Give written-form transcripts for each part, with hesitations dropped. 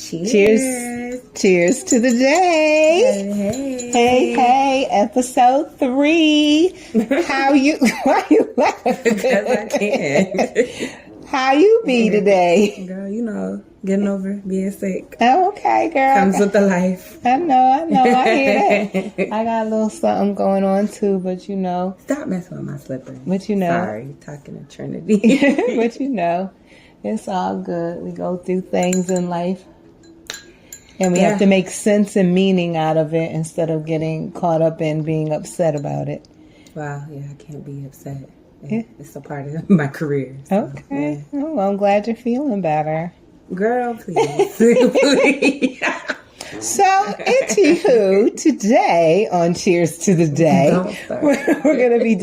Cheers. Cheers to the day. Hey, episode 3. How you, why you laughing? Because I can. How you be today? Girl, you know, getting over being sick. Oh, okay, girl. Comes with the life. I know, I hear that. I got a little something going on too, but you know. Stop messing with my slippers. But you know. Sorry, talking to Trinity. But you know, it's all good. We go through things in life. And we have to make sense and meaning out of it instead of getting caught up in being upset about it. Wow, yeah, I can't be upset. Yeah. It's a part of my career. So, okay. Yeah. Oh, well, I'm glad you're feeling better. Girl, please. Please. So, anywho, today on Cheers to the Day, we're going to be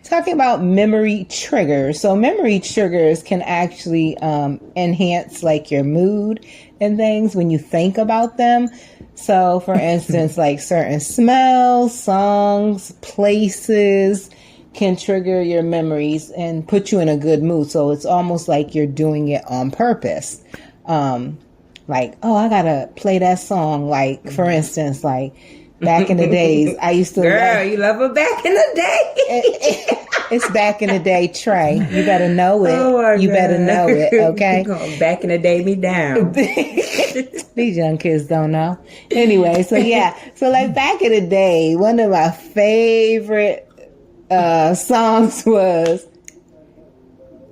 talking about memory triggers. So, memory triggers can actually enhance like your mood and things when you think about them. So, for instance, like certain smells, songs, places can trigger your memories and put you in a good mood. So it's almost like you're doing it on purpose. Like, oh, I gotta play that song. Like, for instance, like back in the days, I used to. Girl, you love her back in the day. It's back in the day, Trey. You better know it. Oh you better know it, okay? Back in the day, me down. These young kids don't know. Anyway, so yeah. So like back in the day, one of my favorite songs was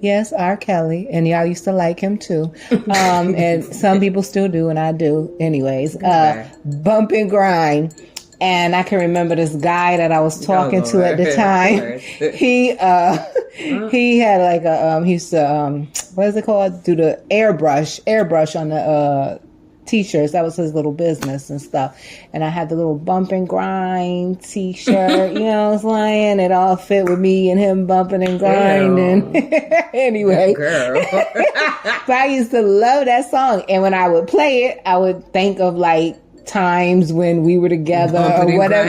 R. Kelly, and y'all used to like him too, and some people still do, and I do anyways. Bump and Grind. And I can remember this guy that I was talking to at the time. He had like a he used to what is it called, do the airbrush on the t-shirts. That was his little business and stuff. And I had the little Bump and Grind t-shirt, you know what I'm saying? It all fit with me and him bumping and grinding. Anyway. Girl. So I used to love that song. And when I would play it, I would think of like times when we were together or whatever.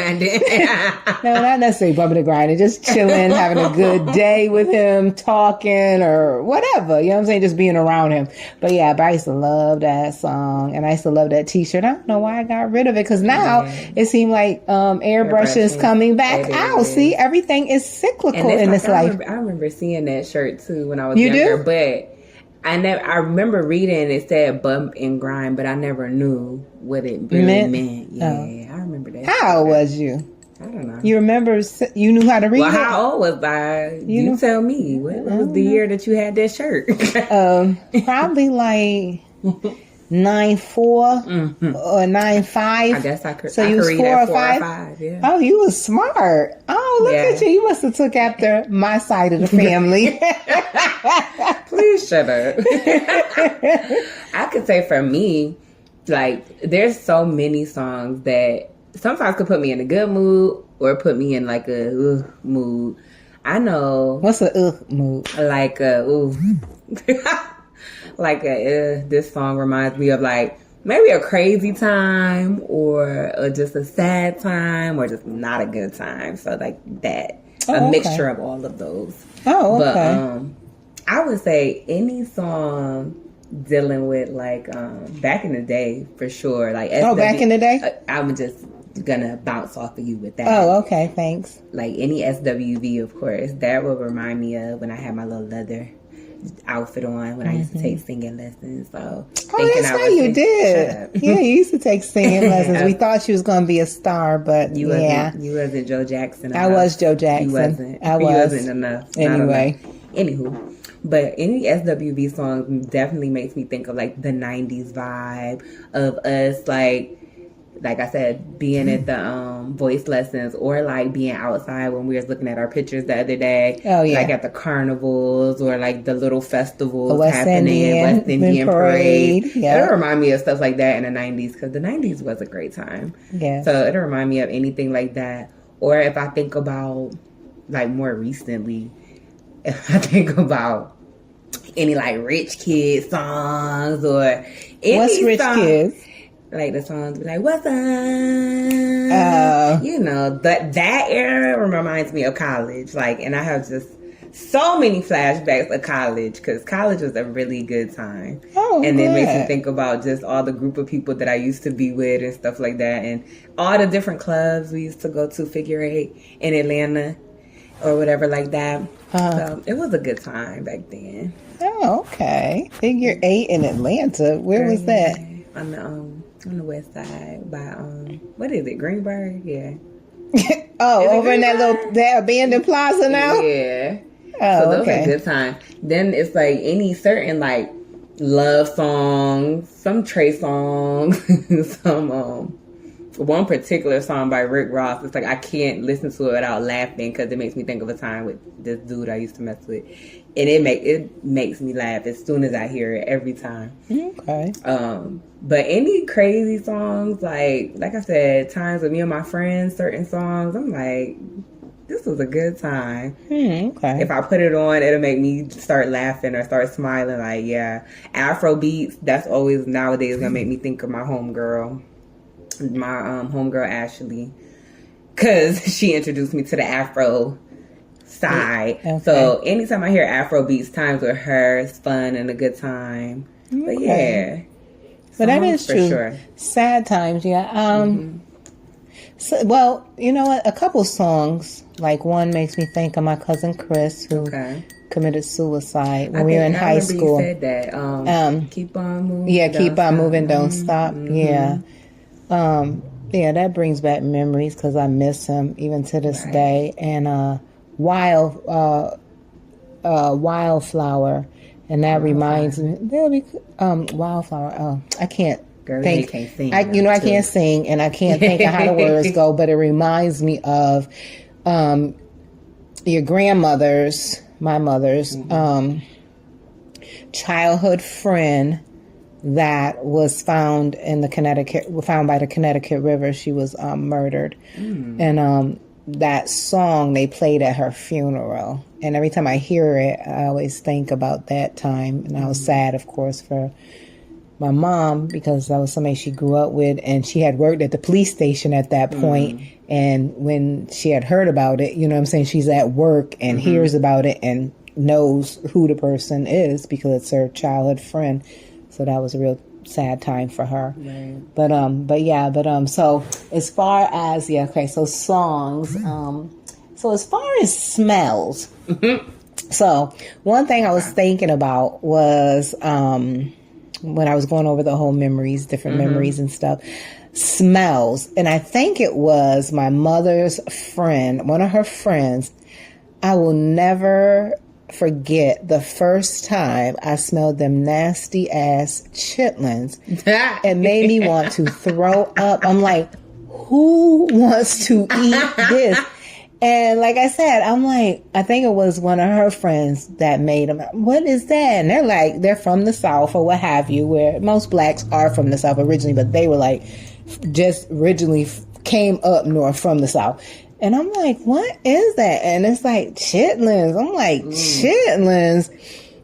No, not necessarily bumping and grinding, just chilling, having a good day with him, talking or whatever. You know what I'm saying? Just being around him. But I used to love that song and I used to love that t-shirt. I don't know why I got rid of it because now it seemed like airbrush is coming back out. See, everything is cyclical in this life. I remember seeing that shirt too when I was younger, but I remember reading it said bump and grind, but I never knew what it really meant. Yeah, I remember that. How old was you? I don't know. You remember you knew how to read it? Well, how old was I? You tell me. What was the year that you had that shirt? Probably like 9'4" or 9'5". I guess I could. So you was 4 or 5? Yeah. Oh, you was smart. Oh, look at you. You must have took after my side of the family. Please shut up. I could say for me, like, there's so many songs that sometimes could put me in a good mood or put me in like a mood. I know. What's a mood? Like a like this song reminds me of like maybe a crazy time or just a sad time or just not a good time. So like that, mixture of all of those. Oh, okay. But I would say any song dealing with like back in the day for sure. Like back in the day, I'm just gonna bounce off of you with that. Oh, okay, thanks. Like any SWV, of course, that will remind me of when I had my little leather outfit on when I used to take singing lessons. So that's right, you did. Yeah, you used to take singing lessons. We thought she was going to be a star, but you wasn't Joe Jackson. I was Joe Jackson. You wasn't. I was. You wasn't enough. Anyway. Anywho. But any SWV song definitely makes me think of like the 90s vibe of us, like I said, being at the voice lessons or like being outside when we was looking at our pictures the other day. Oh, yeah. Like at the carnivals or like the little festivals West happening, West Indian Parade. Yep. It'll remind me of stuff like that in the 90s because the 90s was a great time. Yeah. So it'll remind me of anything like that. Or if I think about like more recently, if I think about any like Rich Kid songs or any What's Rich Kids? Like the songs be like, what's up? You know, that era reminds me of college. Like, and I have just so many flashbacks of college, because college was a really good time. Oh, and good. it makes me think about just all the group of people that I used to be with and stuff like that, and all the different clubs we used to go to, Figure 8 in Atlanta or whatever like that. So it was a good time back then. Oh, okay. Figure 8 in Atlanta. Where was that? On the west side by what is it, Greenberg? Yeah. Over in that abandoned plaza now? Yeah. Oh, so those okay. are good times. Then it's like any certain like love songs, some Trey songs, some one particular song by Rick Ross. It's like I can't listen to it without laughing because it makes me think of a time with this dude I used to mess with, and it makes me laugh as soon as I hear it every time. Okay. But any crazy songs, like I said, times with me and my friends, certain songs, I'm like, this was a good time. Okay. If I put it on, it'll make me start laughing or start smiling. Like, yeah, Afro beats. That's always nowadays gonna make me think of my homegirl. My homegirl Ashley, because she introduced me to the Afro side. Okay. So anytime I hear Afro beats, times with her, it's fun and a good time. Okay. But yeah, but that is true. Sure. Sad times, yeah. So, well, you know what? A couple songs, like one makes me think of my cousin Chris, who committed suicide when we were in high school. You said that. Keep on moving. Yeah, keep on moving, don't stop. Yeah. Yeah, that brings back memories because I miss him even to this day. And Wildflower, and that reminds me. There'll be Wildflower. Oh, I can't think. Can't sing. I can't sing, and I can't think of how the words go. But it reminds me of your grandmother's, my mother's, childhood friend that was found by the Connecticut River. She was murdered. And that song they played at her funeral. And every time I hear it, I always think about that time. And I was sad, of course, for my mom, because that was somebody she grew up with, and she had worked at the police station at that point. And when she had heard about it, you know what I'm saying, she's at work and hears about it and knows who the person is because it's her childhood friend. So that was a real sad time for her. Right. But so as far as so songs, so as far as smells, so one thing I was thinking about was when I was going over the whole memories, different memories and stuff, smells. And I think it was my mother's friend, one of her friends. I will never forget the first time I smelled them nasty ass chitlins. It made me want to throw up. I'm like, who wants to eat this? And like I said, I'm like, I think it was one of her friends that made them. What is that? And they're like, they're from the South or what have you, where most blacks are from the South originally, but they were like, just originally came up north from the South. And I'm like, what is that? And it's like, chitlins. I'm like, chitlins.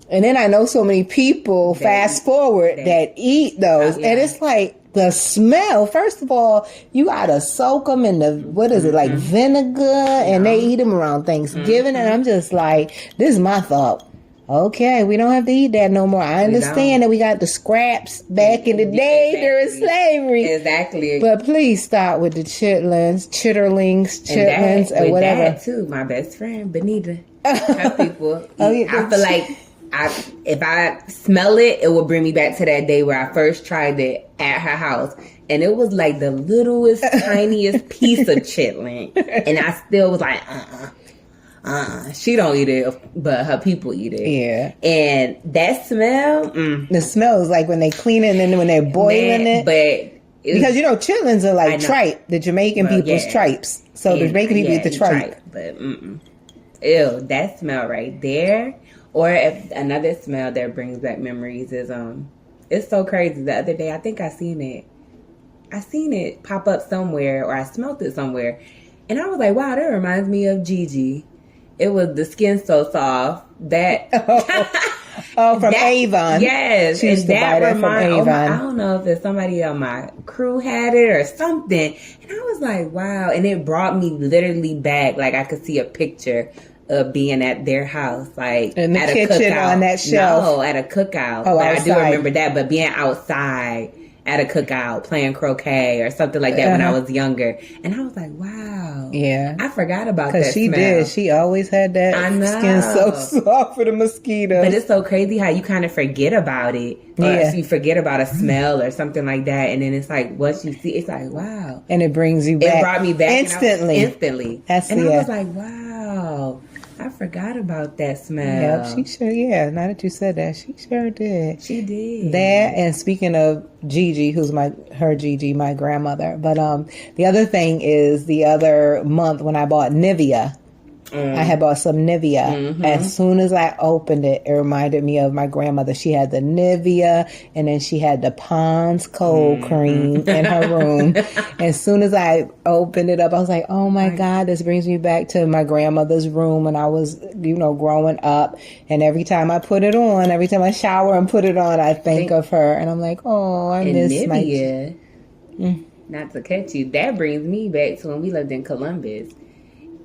And then I know so many people, fast forward, that eat those. And it's like, the smell. First of all, you gotta soak them in the, what is it, like vinegar? And they eat them around Thanksgiving. And I'm just like, this is my thought. Okay, we don't have to eat that no more. I understand that we got the scraps back in the day during slavery. Exactly. But please stop with the chitterlings, or whatever. That too, my best friend, Benita. Her people. I feel like if I smell it, it will bring me back to that day where I first tried it at her house. And it was like the littlest, tiniest piece of chitlin. And I still was like, she don't eat it, but her people eat it. Yeah. And that smell, the smell is like when they clean it and then when they're boiling it. But because you know chitlins are like tripe, the Jamaican people's tripes. So the Jamaican people eat the tripe. But ew, that smell right there. Or if another smell that brings back memories is it's so crazy. The other day I think I seen it pop up somewhere, or I smelled it somewhere, and I was like, wow, that reminds me of Gigi. It was the Skin So Soft. That from Avon. Yes. She used to buy that from Avon. I don't know if somebody on my crew had it or something. And I was like, wow. And it brought me literally back. Like I could see a picture of being at their house, like in the at kitchen a cookout. on that shelf. No, at a cookout. Oh, but outside. I do remember that. But being outside at a cookout, playing croquet or something like that when I was younger, and I was like, wow, yeah, I forgot about that. Because she smell. did. She always had that skin so soft for the mosquitoes. But it's so crazy how you kind of forget about it. Or you forget about a smell or something like that, and then it's like once you see, it's like wow, and it brings you back. It brought me back instantly. Instantly. I was like, wow. I forgot about that smell. Yep, she sure, yeah. Now that you said that, she sure did. She did. That, and speaking of Gigi, who's my grandmother. But the other thing is the other month when I bought Nivea. I had bought some Nivea. Mm-hmm. As soon as I opened it, it reminded me of my grandmother. She had the Nivea, and then she had the Pond's cold cream in her room. As soon as I opened it up, I was like, oh my God, this brings me back to my grandmother's room when I was, growing up. And every time I put it on, every time I shower and put it on, I think of her. And I'm like, oh, I miss Nivea. Not to cut you, that brings me back to when we lived in Columbus.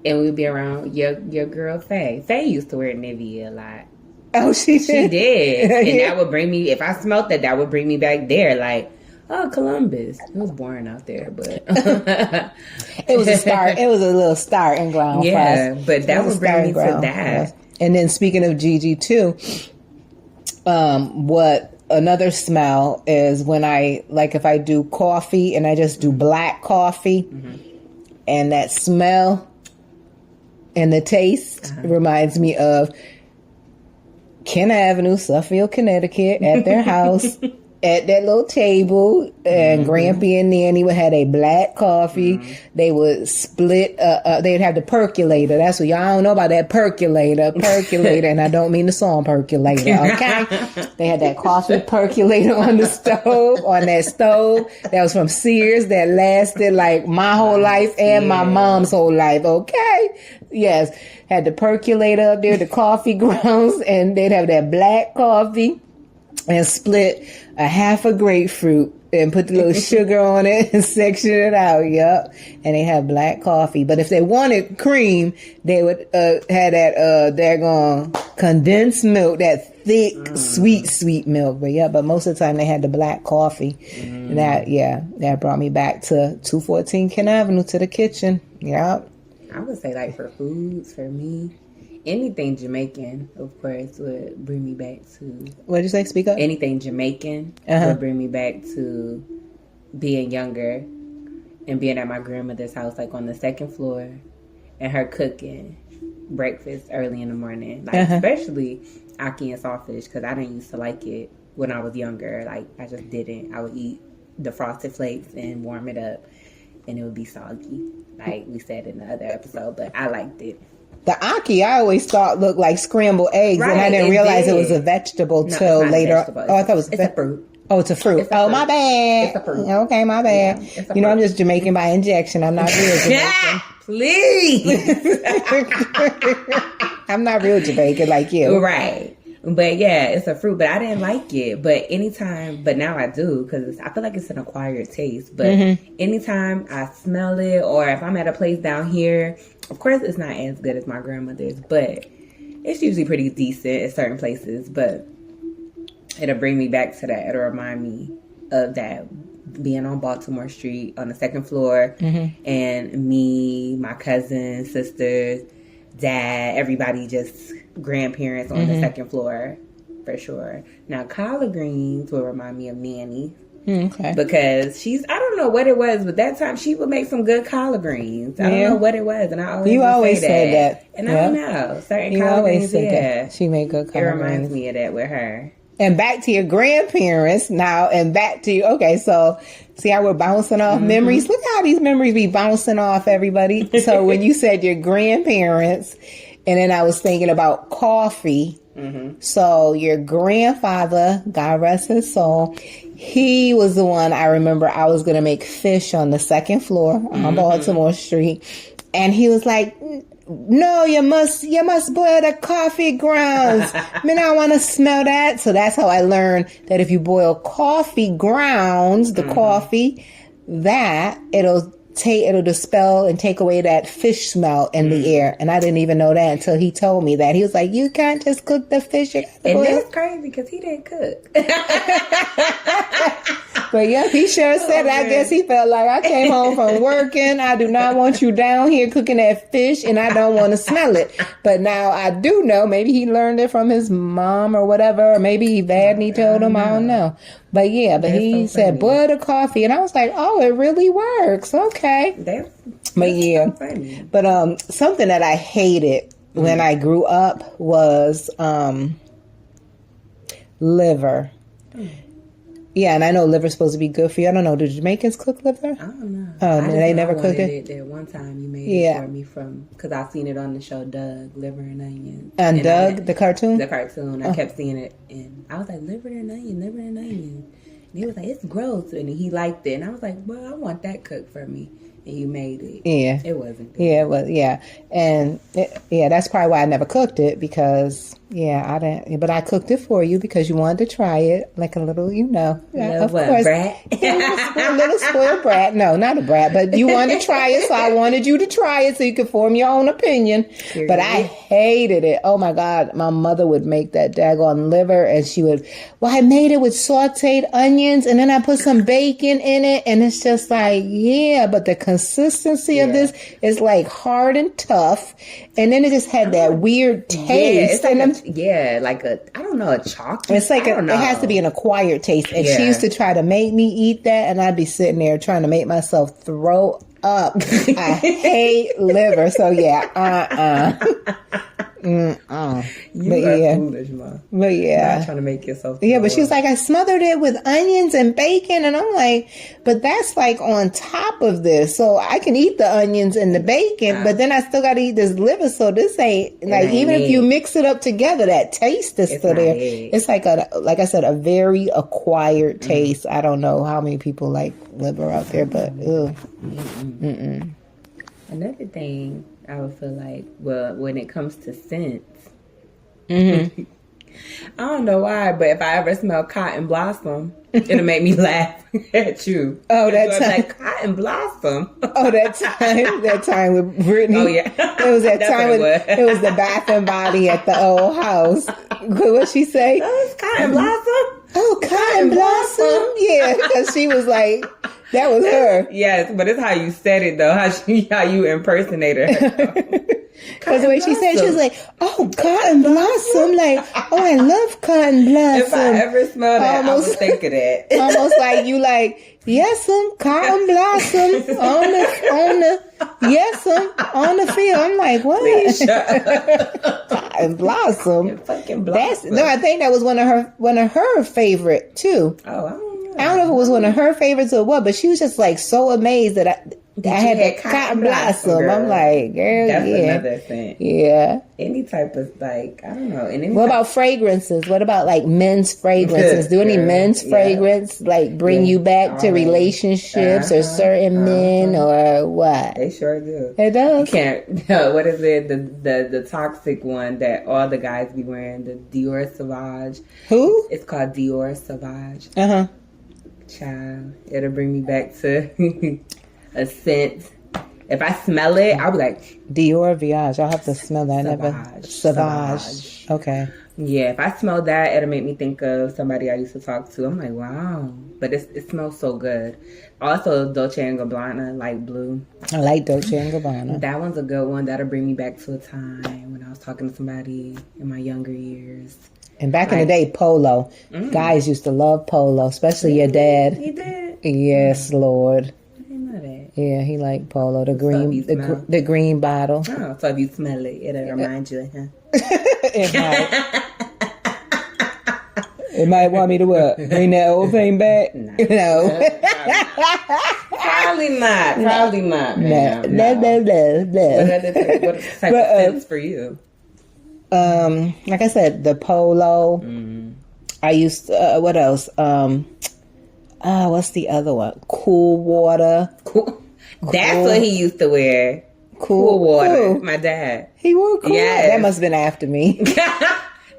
And we'd be around your girl, Faye. Faye used to wear Nivea a lot. Oh, she did? She did. And that would bring me, if I smelled that would bring me back there. Like, oh, Columbus. It was boring out there, but. It was a start. It was a little starting ground for us. But that would bring me to that. And then speaking of Gigi, too, what another smell is when if I do coffee and I just do black coffee and that smell. And the taste reminds me of Kenner Avenue, Suffield, Connecticut, at their house, at that little table, and Grampy and Nanny would have a black coffee. They would split, they'd have the percolator. That's what y'all don't know about that percolator, and I don't mean the song percolator, okay? They had that coffee percolator on that stove. That was from Sears that lasted like my whole life and my mom's whole life, okay? Yes, had the percolator up there, the coffee grounds, and they'd have that black coffee and split a half a grapefruit and put the little sugar on it and section it out. Yep. And they have black coffee. But if they wanted cream, they would have that daggone condensed milk, that thick, sweet milk. But most of the time they had the black coffee. And that brought me back to 214 Ken Avenue, to the kitchen. Yep. I would say, like, for foods, for me, anything Jamaican, of course, would bring me back to... What did you say? Speak up. Anything Jamaican would bring me back to being younger and being at my grandmother's house, like, on the second floor, and her cooking breakfast early in the morning. Like, especially ackee and saltfish, because I didn't used to like it when I was younger. Like, I just didn't. I would eat the Frosted Flakes and warm it up, and it would be soggy, like we said in the other episode, but I liked it. The ackee, I always thought looked like scrambled eggs, and I didn't realize it was a vegetable till later. Oh, I thought it was a fruit. Oh, it's a fruit. My bad. It's a fruit. Okay, my bad. Yeah, I'm just Jamaican by injection. I'm not real Jamaican. Please. I'm not real Jamaican like you. Right. But yeah, it's a fruit, but I didn't like it. But now I do, because I feel like it's an acquired taste. But anytime I smell it, or if I'm at a place down here, of course it's not as good as my grandmother's, but it's usually pretty decent at certain places. But it'll bring me back to that. It'll remind me of that, being on Baltimore Street on the second floor, and me, my cousins, sisters, dad, everybody, just grandparents on the second floor, for sure. Now, collard greens will remind me of Nanny. Okay. Because I don't know what it was, but that time she would make some good collard greens. I don't know what it was, and I always say that. And I don't know. Certain collard greens, that. She made good collard greens. It reminds me of that with her. And back to your grandparents now, and back to you. Okay, so see how we're bouncing off memories? Look how these memories be bouncing off, everybody. So when you said your grandparents, and then I was thinking about coffee. So your grandfather, God rest his soul, he was the one, I remember I was going to make fish on the second floor on Baltimore Street. And he was like, no, you must boil the coffee grounds. I want to smell that. So that's how I learned that if you boil coffee grounds, the coffee, that it'll it'll dispel and take away that fish smell in the air. And I didn't even know that until he told me that. He was like, you can't just cook the fish. You and that's crazy because he didn't cook. But yeah, he sure said I guess he felt like I came home from working. I do not want you down here cooking that fish and I don't want to smell it. But now I do know, maybe he learned it from his mom or whatever, or maybe Vadney told him, I don't know. But yeah, but he said boil the coffee and I was like, oh, it really works. Okay. But yeah. So but something that I hated when I grew up was liver. Yeah, and I know liver's supposed to be good for you. I don't know. Do Jamaicans cook liver? I don't know. Oh, they never cooked it? There one time you made it for me because I seen it on the show Doug, Liver and Onion. And Doug, the cartoon? The cartoon. I kept seeing it and I was like, liver and onion. And he was like, it's gross. And he liked it. And I was like, well, I want that cooked for me. And you made it. Yeah. It wasn't good. Yeah, it was, yeah. And, that's probably why I never cooked it because, I didn't. But I cooked it for you because you wanted to try it like a little, Of course. Brat? A little spoiled brat. No, not a brat. But you wanted to try it, so I wanted you to try it so you could form your own opinion. Seriously? But I hated it. Oh, my God. My mother would make that daggone liver and she would, I made it with sauteed onions and then I put some bacon in it. And it's just like, but the consistency of this is like hard and tough, and then it just had that weird taste. Like I don't know, a chocolate. It's like it has to be an acquired taste. And she used to try to make me eat that, and I'd be sitting there trying to make myself throw up. I hate liver, so You are foolish, Ma. But yeah. Not trying to make yourself but she was like, I smothered it with onions and bacon. And I'm like, but that's like on top of this. So I can eat the onions and the bacon, but then I still got to eat this liver. So this ain't, even if you mix it up together, that taste is still there. It's like like I said, a very acquired taste. I don't know how many people like liver out there, but ugh. Another thing I would feel like, when it comes to scents, I don't know why, but if I ever smell cotton blossom, it'll make me laugh at you. Oh, that time. Like, cotton blossom. Oh, that time with Brittany. Oh, yeah. It was that time it was the Bath and Body at the old house. What'd she say? Oh, it's cotton blossom. Oh, cotton blossom. Yeah, because she was like, that was her. Yes, but it's how you said it, though. How you impersonated her. Because the way she said it, she was like, oh, cotton blossom. Like, oh, I love cotton blossom. If I ever smell that, I would think of that. Almost like you like, cotton blossom on the field. I'm like, what? Please shut up. Cotton blossom. You're fucking blossom. I think that was one of her favorite too. Oh, I don't know if it was one of her favorites or what, but she was just like so amazed that I had that cotton blossom. Girl. I'm like, girl, that's another thing. Yeah. Any type of I don't know. What about fragrances? What about like men's fragrances? Do any men's fragrance bring you back to relationships or certain men or what? They sure do. It does. You can't. What is it? The toxic one that all the guys be wearing, the Dior Sauvage. Who? It's called Dior Sauvage. Child, it'll bring me back to a scent. If I smell it, I'll be like Dior Voyage. I'll have to smell that. Sauvage. Okay. Yeah, if I smell that, it'll make me think of somebody I used to talk to. I'm like, wow, but it smells so good. Also, Dolce and Gabbana, light blue. I like Dolce and Gabbana. That one's a good one. That'll bring me back to a time when I was talking to somebody in my younger years. And back in the day, polo. Guys used to love polo, especially your dad. He did? Yes, Lord. I didn't know that. Yeah, he liked polo. The green bottle. Oh, so if you smell it, it'll remind you, huh? It might. It might want me to what? Bring that old thing back? No. Probably not. Probably not. No. What type of scents for you? Like I said, the polo. I used to, what else? What's the other one? Cool water. That's what he used to wear. Cool water. My dad. He wore cool. Yes. That must have been after me.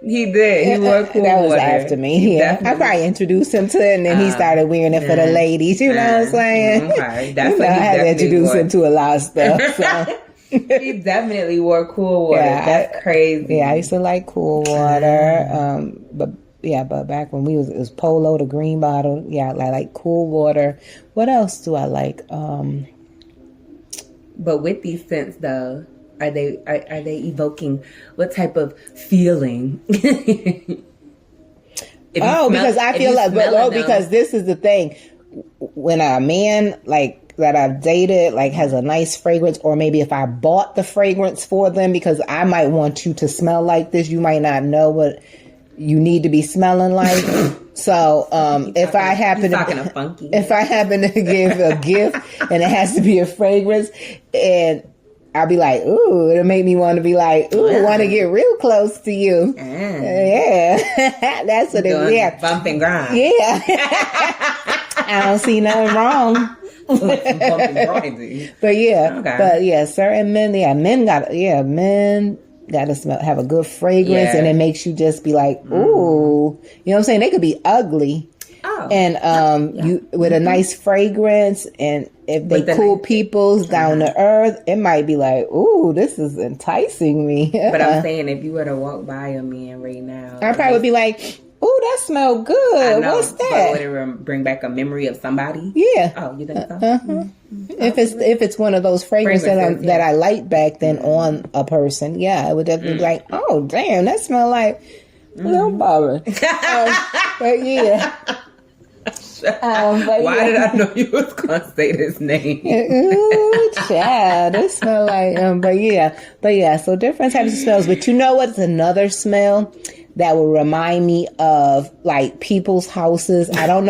He did. He wore cool That was water. after me. He Yeah, I definitely- probably introduced him to it, and then he started wearing it for the ladies. You know what I'm saying? Okay. That's I what he had to definitely introduce wore. him to a lot of stuff. So. He definitely wore cool water. Yeah, That's crazy. Yeah, I used to like cool water. But back when it was Polo, the green bottle. Yeah, I like cool water. What else do I like? But with these scents, though, are they evoking what type of feeling? Because I feel like, because this is the thing. When a man like that I've dated like has a nice fragrance, or maybe if I bought the fragrance for them, because I might want you to smell like this, you might not know what you need to be smelling like. So if I happen to give a gift and it has to be a fragrance, and I'll be like, ooh, it'll make me want to be like, ooh, I want to get real close to you. Yeah. That's what it is. Yeah. Bump and grind. Yeah. I don't see nothing wrong. But yeah, certain men gotta smell, have a good fragrance, and it makes you just be like, ooh, you know what I'm saying? They could be ugly. Oh. And you with a nice fragrance, and if they cool peoples down to earth, it might be like, ooh, this is enticing me. But I'm saying, if you were to walk by a man right now, I probably would be like, ooh, that smells good. What's that? Would it bring back a memory of somebody? Yeah. Oh, you think so? Mm-hmm. If it's one of those fragrances that I liked back then on a person, yeah, I would definitely be like, oh, damn, that smell like Lil Bobber. But yeah. Why did I know you was gonna say this name? Ooh, child, it smell like but yeah, so different types of smells. But you know what's another smell that will remind me of like people's houses? I don't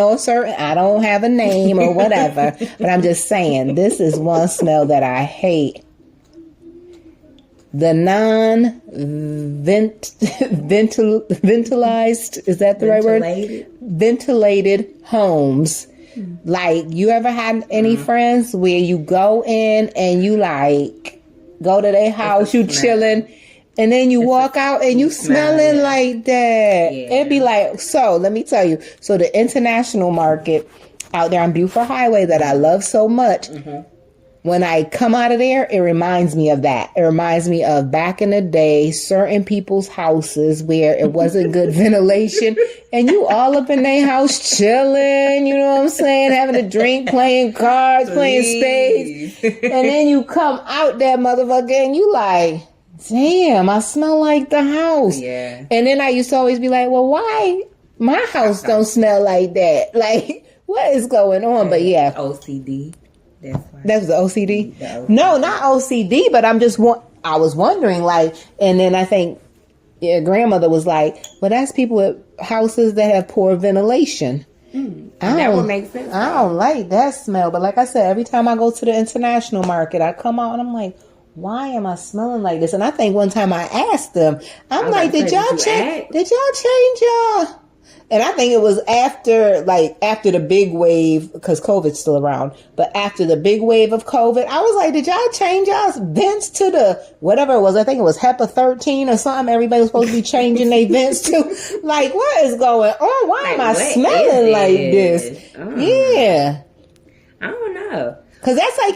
have a name or whatever, but I'm just saying this is one smell that I hate. The ventilized, is that the right word? Ventilated homes. Like, you ever had any friends where you go in and you like go to their house, you chilling, and then you walk out and you smelling like that? Yeah. It'd be like, so let me tell you. So the international market out there on Buford Highway that I love so much, when I come out of there, it reminds me of that. It reminds me of back in the day, certain people's houses where it wasn't good ventilation, and you all up in their house chilling, you know what I'm saying, having a drink, playing cards, playing spades, and then you come out that motherfucker and you like, damn, I smell like the house. Yeah. And then I used to always be like, well, why my house don't smell like that? Like, what is going on? But yeah. OCD. That was the OCD? No, not OCD, but I was wondering, like, and then I think grandmother was like, well, that's people with houses that have poor ventilation. That would make sense. I don't like that smell. But like I said, every time I go to the international market, I come out and I'm like, why am I smelling like this? And I think one time I asked them, I'm like, did y'all change y'all? And I think it was after the big wave, because COVID's still around, but after the big wave of COVID, I was like, did y'all change y'all's vents to the, whatever it was, I think it was HEPA 13 or something, everybody was supposed to be changing their vents to, like, what is going on? Why am I smelling like this? Yeah. I don't know. Because that's like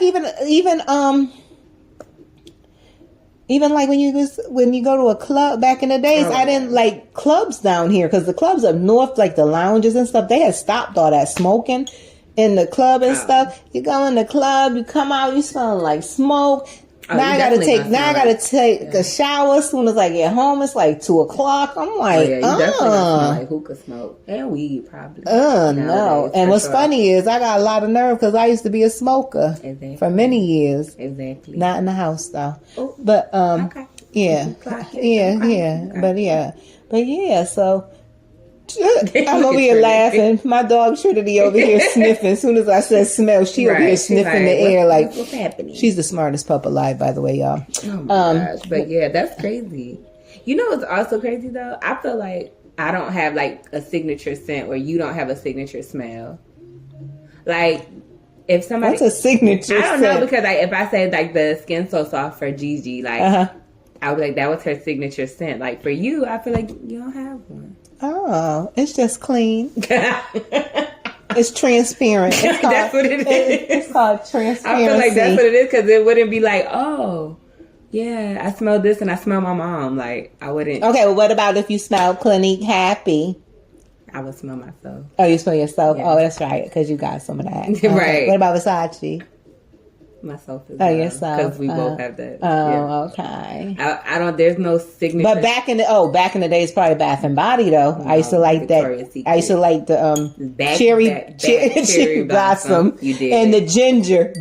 even like when you go to a club back in the days, I didn't like clubs down here, because the clubs up north, like the lounges and stuff, they had stopped all that smoking in the club and stuff. You go in the club, you come out, you smelling like smoke. Now I gotta take a shower as soon as I get home. It's like 2:00. I'm like, you definitely smell like hookah smoke and weed probably. No. And what's funny is I got a lot of nerve because I used to be a smoker for many years. Exactly. Not in the house though. Ooh. But okay. Yeah. But yeah. So. I'm over here laughing. My dog Trinity over here sniffing. As soon as I said smell, she over here sniffing the air like, what's happening? She's the smartest pup alive, by the way, y'all. Oh my gosh. But yeah, that's crazy. You know what's also crazy though? I feel like I don't have like a signature scent, or you don't have a signature smell. Like, if somebody... What's a signature scent? I don't know, because if I say like the Skin So Soft for Gigi, like... I was like, that was her signature scent. Like for you, I feel like you don't have one. Oh, it's just clean. It's transparent. It's called, that's what it is. It's called transparency. I feel like that's what it is because it wouldn't be like, oh, yeah, I smell this and I smell my mom. Like I wouldn't. Okay, well, what about if you smell Clinique Happy? I would smell myself. Oh, you smell yourself? Yeah. Oh, that's right, because you got some of that. Okay. Right. What about Versace? Myself as Oh, well. yourself. Because we both have that. Oh, okay. I don't. There's no signature. But back in the days, probably Bath and Body though. No, I used to like Victoria's that. Secret. I used to like the cherry blossom. You did. And the ginger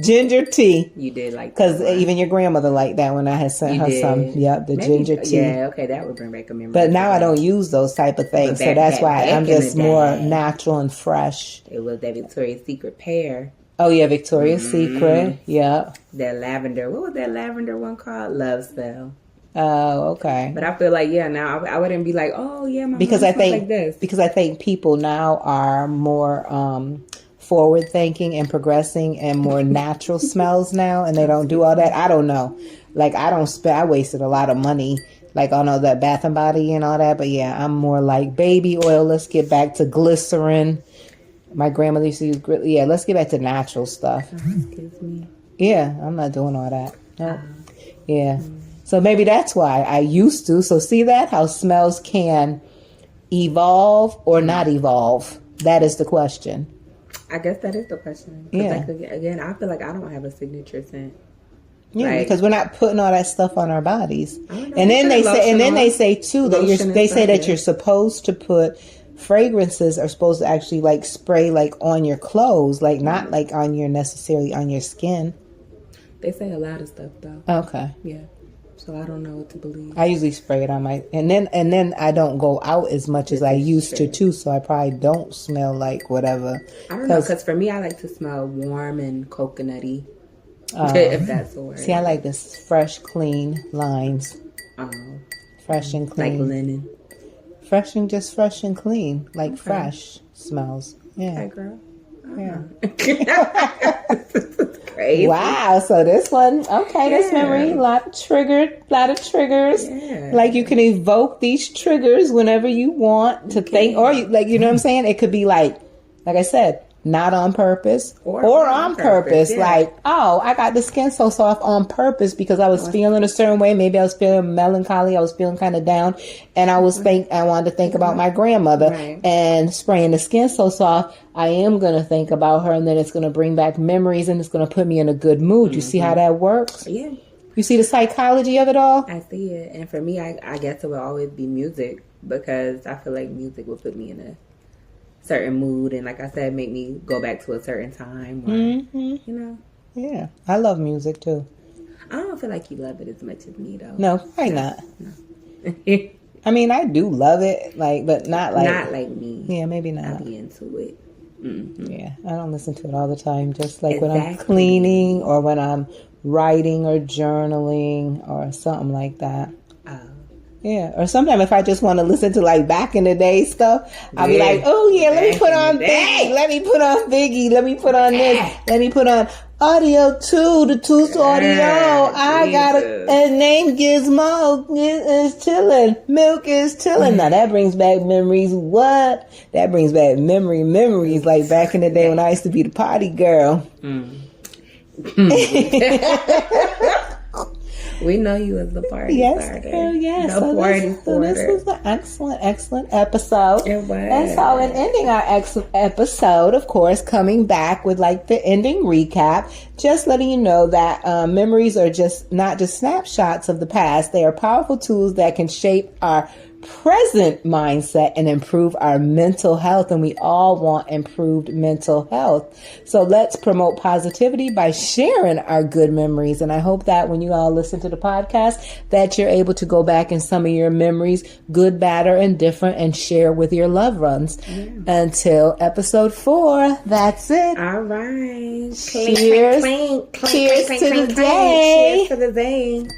tea. You did like because even your grandmother liked that when I had sent her some. Yep, the ginger tea. Yeah, okay, that would bring back a memory. But now I don't use those type of things, so that's why I'm just more natural and fresh. It was that Victoria's Secret pear. Oh yeah, Victoria's Secret. Yeah. That lavender. What was that lavender one called? Love Spell. Oh, okay. But I feel like now I wouldn't be like, oh yeah, my because mom I think like this. Because I think people now are more forward thinking and progressing and more natural smells now, and they don't do all that. I don't know. Like I wasted a lot of money like on all that Bath and Body and all that. But yeah, I'm more like baby oil. Let's get back to glycerin. My grandmother used to use let's get back to natural stuff. Excuse me. Yeah, I'm not doing all that. No. Yeah. So maybe that's why I used to. So see that? How smells can evolve or not evolve. That is the question. I guess that is the question. Yeah. Like, again, I feel like I don't have a signature scent. Yeah, like, because we're not putting all that stuff on our bodies. And then they say too that you're supposed to put fragrances are supposed to actually like spray like on your clothes, like not like on your necessarily on your skin. They say a lot of stuff though. Okay. Yeah. So I don't know what to believe. I usually spray it on my and then I don't go out as much as I used to too, so I probably don't smell like whatever. I don't know, because for me I like to smell warm and coconutty. If that's the word. See, I like this fresh, clean lines. Fresh and clean. Like linen. Fresh and clean. Like fresh smells. Yeah. Okay, girl. Yeah. Crazy. Wow. So this one, this memory, a lot of triggers. Yeah. Like you can evoke these triggers whenever you want to think, or you know what I'm saying? It could be like I said, not on purpose or on purpose. Yeah. Like, oh, I got the skin so soft on purpose because I was feeling a certain way. Maybe I was feeling melancholy. I was feeling kind of down, and I wanted to think about my grandmother and spraying the skin so soft. I am going to think about her, and then it's going to bring back memories, and it's going to put me in a good mood. You see how that works? Yeah. You see the psychology of it all? I see it. And for me, I guess it will always be music, because I feel like music will put me in a certain mood, and like I said, make me go back to a certain time, or, you know. Yeah, I love music too. I don't feel like you love it as much as me though. No, probably not. No. I mean, I do love it, but not like me. Yeah, maybe not. I'll be into it. Mm-hmm. Yeah, I don't listen to it all the time. Just like when I'm cleaning or when I'm writing or journaling or something like that. Yeah, or sometimes if I just want to listen to like back in the day stuff, I'll be like, oh yeah, let me put on Big, let me put on Biggie, let me put on this, let me put on Audio 2, the Tooth Audio. I got a name Gizmo is chillin', Milk is chillin'. Now that brings back memories. What? That brings back memories like back in the day when I used to be the party girl. We know you as the party starter. Yes, the party starter. So this was an excellent episode. It was. And so in ending our episode, of course, coming back with like the ending recap, just letting you know that memories are just not just snapshots of the past. They are powerful tools that can shape our present mindset and improve our mental health, and we all want improved mental health. So let's promote positivity by sharing our good memories, and I hope that when you all listen to the podcast that you're able to go back in some of your memories, good, bad, or indifferent, and share with your loved ones. Until episode 4, that's it. All right. Cheers. Cheers to the day. Cheers to the day.